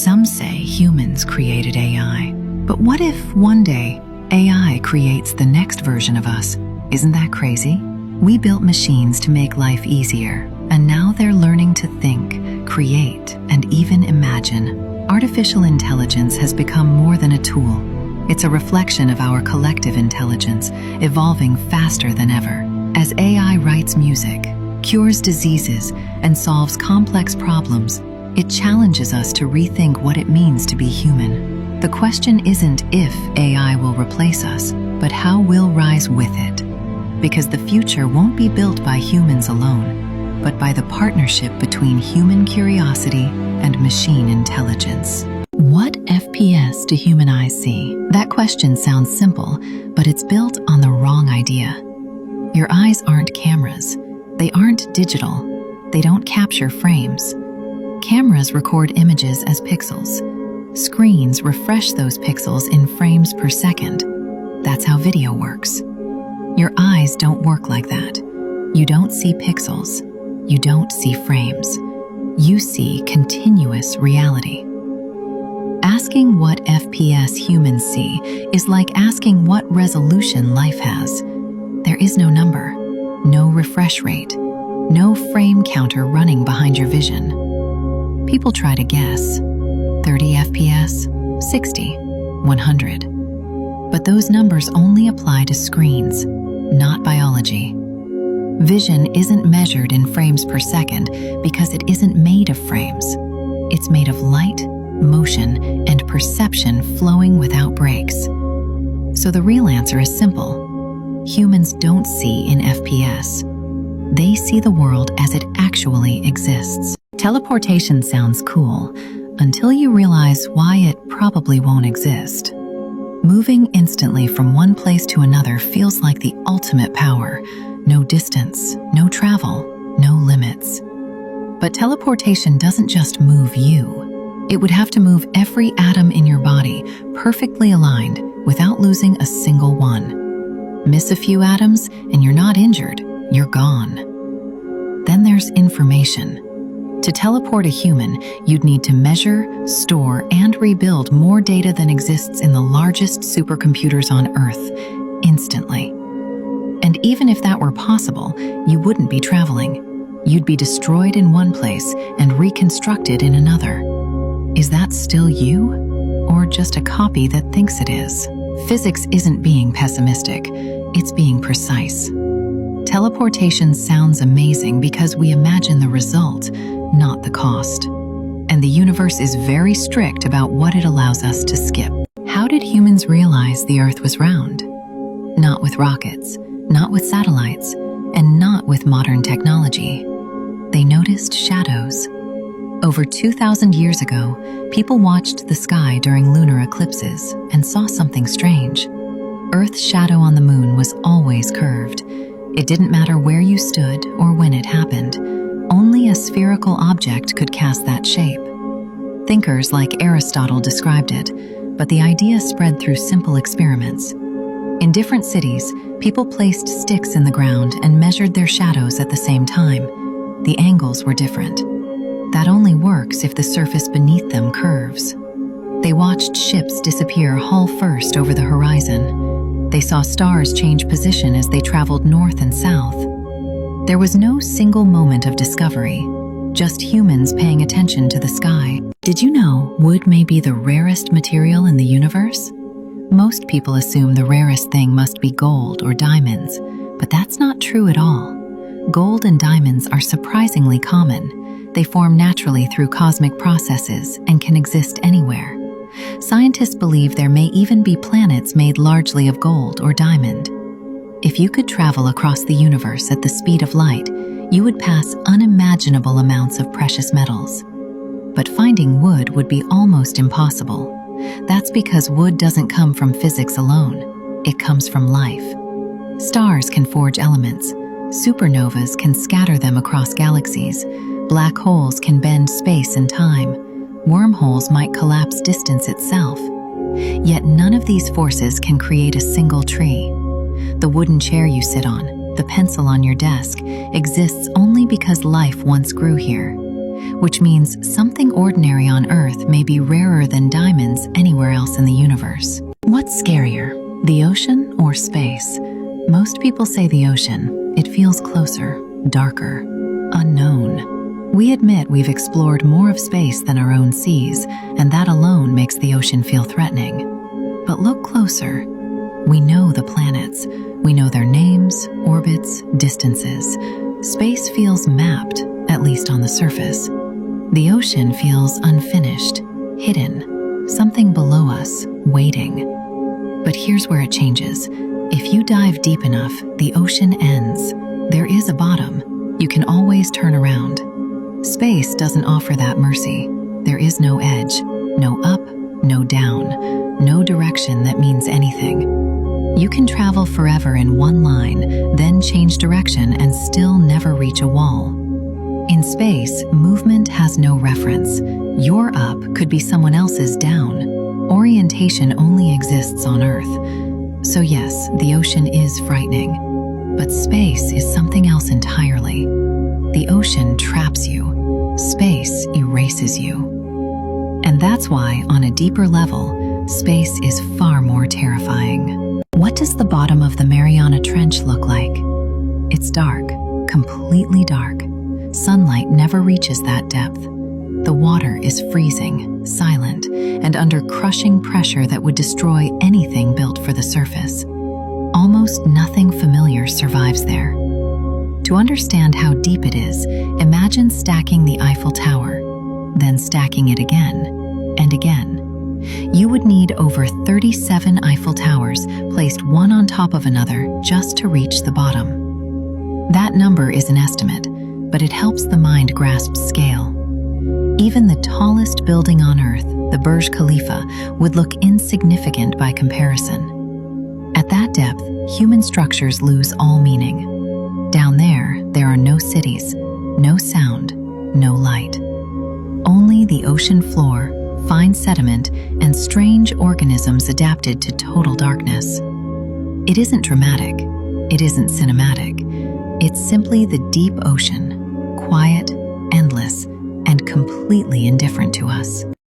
Some say humans created AI, but what if one day AI creates the next version of us? Isn't that crazy? We built machines to make life easier, and now they're learning to think, create, and even imagine. Artificial intelligence has become more than a tool. It's a reflection of our collective intelligence, evolving faster than ever. As AI writes music, cures diseases, and solves complex problems, it challenges us to rethink what it means to be human. The question isn't if AI will replace us, but how we'll rise with it. Because the future won't be built by humans alone, but by the partnership between human curiosity and machine intelligence. What FPS do human eyes see? That question sounds simple, but it's built on the wrong idea. Your eyes aren't cameras. They aren't digital. They don't capture frames. Cameras record images as pixels. Screens refresh those pixels in frames per second. That's how video works. Your eyes don't work like that. You don't see pixels. You don't see frames. You see continuous reality. Asking what FPS humans see is like asking what resolution life has. There is no number, no refresh rate, no frame counter running behind your vision. People try to guess. 30 FPS, 60, 100. But those numbers only apply to screens, not biology. Vision isn't measured in frames per second because it isn't made of frames. It's made of light, motion, and perception flowing without breaks. So the real answer is simple. Humans don't see in FPS. They see the world as it actually exists. Teleportation sounds cool until you realize why it probably won't exist. Moving instantly from one place to another feels like the ultimate power. No distance, no travel, no limits. But teleportation doesn't just move you. It would have to move every atom in your body, perfectly aligned, without losing a single one. Miss a few atoms and you're not injured, you're gone. Then there's information. To teleport a human, you'd need to measure, store, and rebuild more data than exists in the largest supercomputers on Earth, instantly. And even if that were possible, you wouldn't be traveling. You'd be destroyed in one place and reconstructed in another. Is that still you? Or just a copy that thinks it is? Physics isn't being pessimistic, it's being precise. Teleportation sounds amazing because we imagine the result, not the cost. And the universe is very strict about what it allows us to skip. How did humans realize the Earth was round? Not with rockets, not with satellites, and not with modern technology. They noticed shadows. Over 2,000 years ago, people watched the sky during lunar eclipses and saw something strange. Earth's shadow on the moon was always curved. It didn't matter where you stood or when it happened. Only a spherical object could cast that shape. Thinkers like Aristotle described it, but the idea spread through simple experiments. In different cities, people placed sticks in the ground and measured their shadows at the same time. The angles were different. That only works if the surface beneath them curves. They watched ships disappear hull first over the horizon. They saw stars change position as they traveled north and south. There was no single moment of discovery, just humans paying attention to the sky. Did you know wood may be the rarest material in the universe? Most people assume the rarest thing must be gold or diamonds, but that's not true at all. Gold and diamonds are surprisingly common. They form naturally through cosmic processes and can exist anywhere. Scientists believe there may even be planets made largely of gold or diamond. If you could travel across the universe at the speed of light, you would pass unimaginable amounts of precious metals. But finding wood would be almost impossible. That's because wood doesn't come from physics alone. It comes from life. Stars can forge elements. Supernovas can scatter them across galaxies. Black holes can bend space and time. Wormholes might collapse distance itself. Yet none of these forces can create a single tree. The wooden chair you sit on, the pencil on your desk, exists only because life once grew here. which means something ordinary on Earth may be rarer than diamonds anywhere else in the universe. What's scarier, the ocean or space? Most people say the ocean. It feels closer, darker, unknown. We admit we've explored more of space than our own seas, and that alone makes the ocean feel threatening. But look closer. We know the planets. We know their names, orbits, distances. Space feels mapped, at least on the surface. The ocean feels unfinished, hidden, something below us, waiting. But here's where it changes. If you dive deep enough, the ocean ends. There is a bottom. You can always turn around. Space doesn't offer that mercy. There is no edge, no up, no down, no direction that means anything. You can travel forever in one line, then change direction and still never reach a wall. In space, movement has no reference. Your up could be someone else's down. Orientation only exists on Earth. So yes, the ocean is frightening. But space is something else entirely. The ocean traps you. Space erases you. And that's why, on a deeper level, space is far more terrifying. What does the bottom of the Mariana Trench look like? It's dark, completely dark. Sunlight never reaches that depth. The water is freezing, silent, and under crushing pressure that would destroy anything built for the surface. Almost nothing familiar survives there. To understand how deep it is, imagine stacking the Eiffel Tower, then stacking it again and again. You would need over 37 Eiffel Towers placed one on top of another just to reach the bottom. That number is an estimate, but it helps the mind grasp scale. Even the tallest building on Earth, the Burj Khalifa, would look insignificant by comparison. At that depth, human structures lose all meaning. Down there are no cities, no sound, no light. Only the ocean floor, fine sediment, and strange organisms adapted to total darkness. It isn't dramatic. It isn't cinematic. It's simply the deep ocean, quiet, endless, and completely indifferent to us.